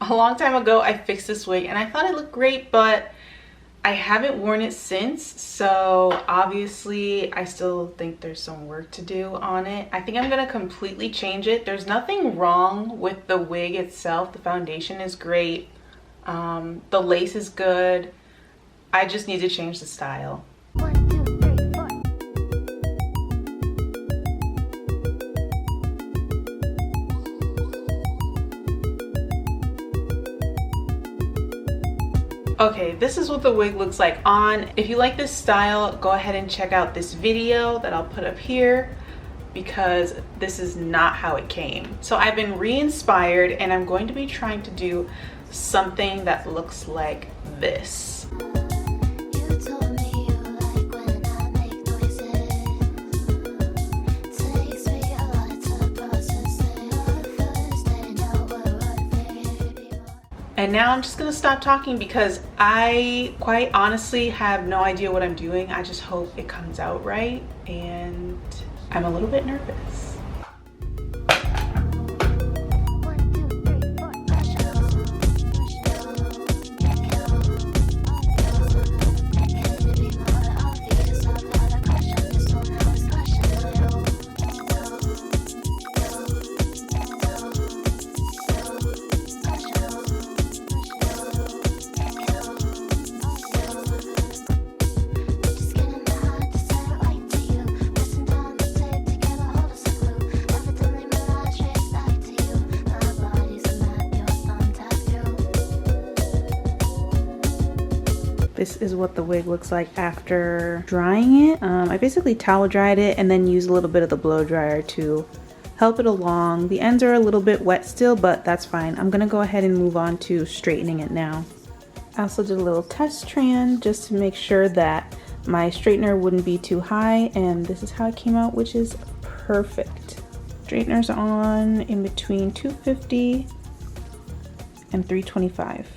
A long time ago I fixed this wig and I thought it looked great, but I haven't worn it since, so obviously I still think there's some work to do on it. I think I'm gonna completely change it. There's nothing wrong with the wig itself. The foundation is great. The lace is good. I just need to change the style. 1, 2, 3, 4. Okay, this is what the wig looks like on. If you like this style, go ahead and check out this video that I'll put up here, because this is not how it came. So I've been re-inspired and I'm going to be trying to do something that looks like this. You told me you like when I make noises. Takes me a lot to process it. First they know what they be. And now I'm just gonna stop talking because I quite honestly have no idea what I'm doing. I just hope it comes out right, and I'm a little bit nervous. 1, 2, 3, 4. This is what the wig looks like after drying it. I basically towel dried it and then used a little bit of the blow dryer to help it along. The ends are a little bit wet still, but that's fine. I'm gonna go ahead and move on to straightening it now. I also did a little test strand just to make sure that my straightener wouldn't be too high, and this is how it came out, which is perfect. Straightener's on in between 250 and 325.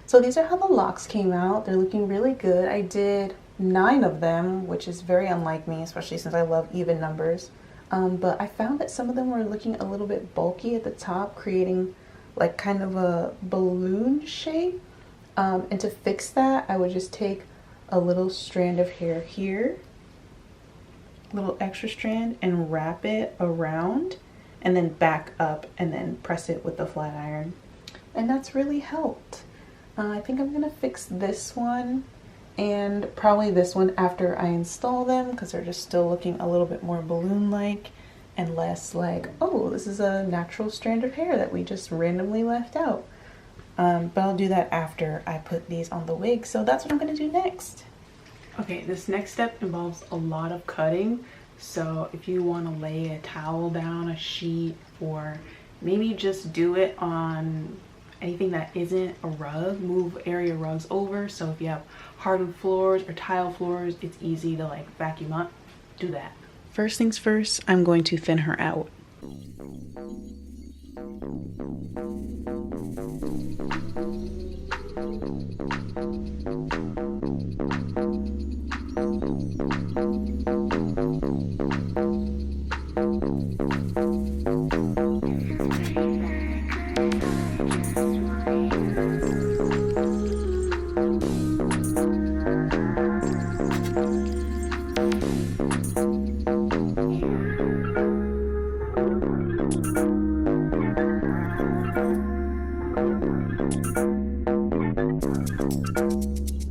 So these are how the locks came out. They're looking really good. I did 9 of them, which is very unlike me, especially since I love even numbers. But I found that some of them were looking a little bit bulky at the top, creating like kind of a balloon shape. And to fix that, I would just take a little strand of hair here, little extra strand, and wrap it around and then back up and then press it with the flat iron. And that's really helped. I think I'm gonna fix this one and probably this one after I install them, because they're just still looking a little bit more balloon-like and less like, oh, this is a natural strand of hair that we just randomly left out. But I'll do that after I put these on the wig. So that's what I'm gonna do next. Okay, this next step involves a lot of cutting. So if you want to lay a towel down, a sheet, or maybe just do it on anything that isn't a rug, move area rugs over. So if you have hardwood floors or tile floors, it's easy to like vacuum up. Do that. First things first, I'm going to thin her out.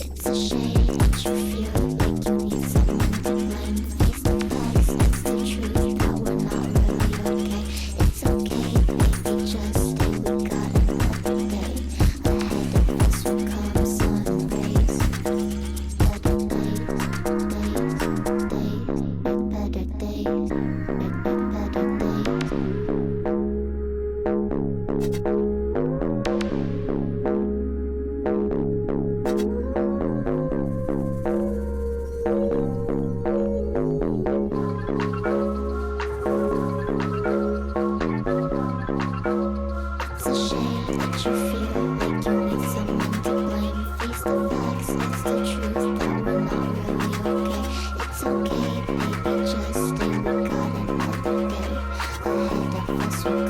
It's a shame that you feel like you need someone to blame. Face the facts, that's the truth, that we're not really okay. It's okay, baby, just stay. We got another day ahead of us. Will come sun rays. Better days, better days, better days. It's a shame that you feel like you need someone to blame. Face the facts, that's the truth, that we're not really okay. It's okay, baby, just stay. We got another day ahead of us. Will come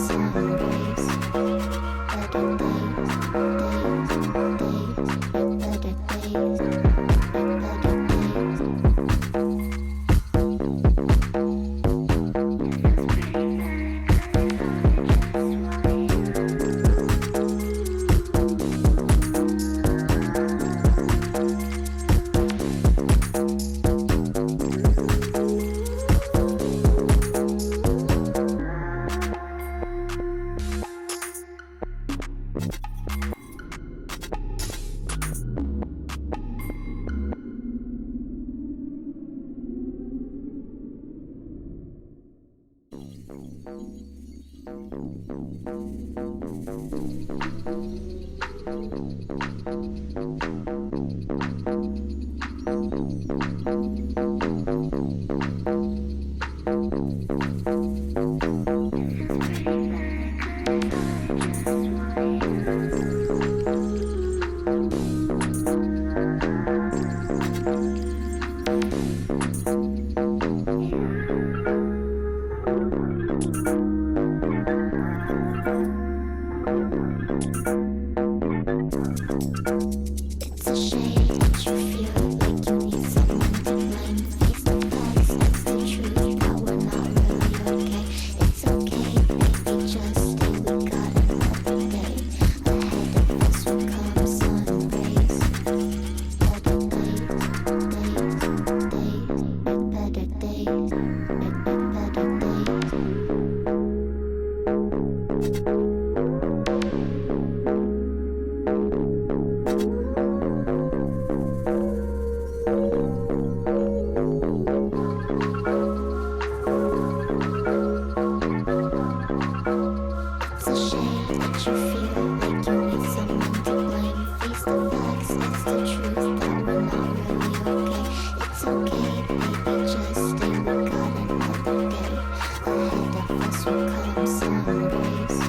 sun rays. Better days, better days, It's a shame that you feel like you need someone to blame. Face the facts, that's the truth, that we're not really okay. It's okay, baby, just stay. We got another day ahead of us. Will come sun rays. Better days, better It's a shame that you feel like you need someone to blame. Face the facts, that's the truth, that we're not really okay. It's okay, baby, just stay. We got another day ahead of us. Will come sun rays.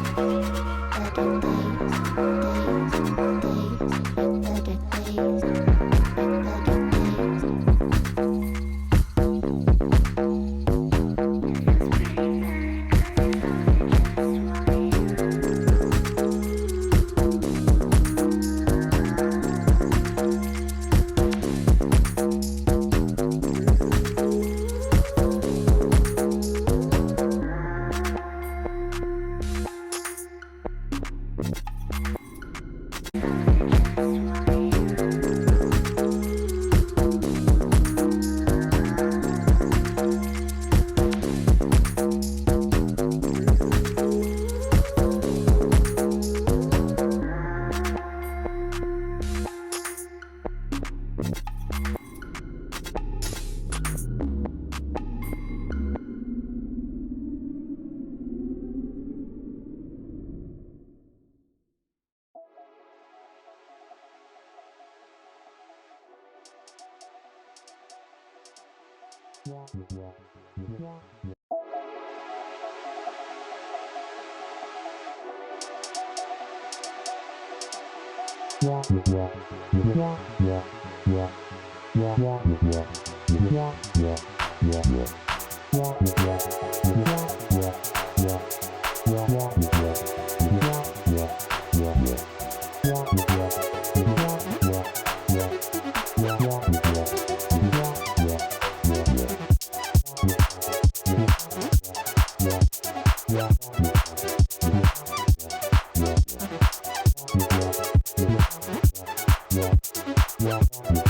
Better days, Yeah.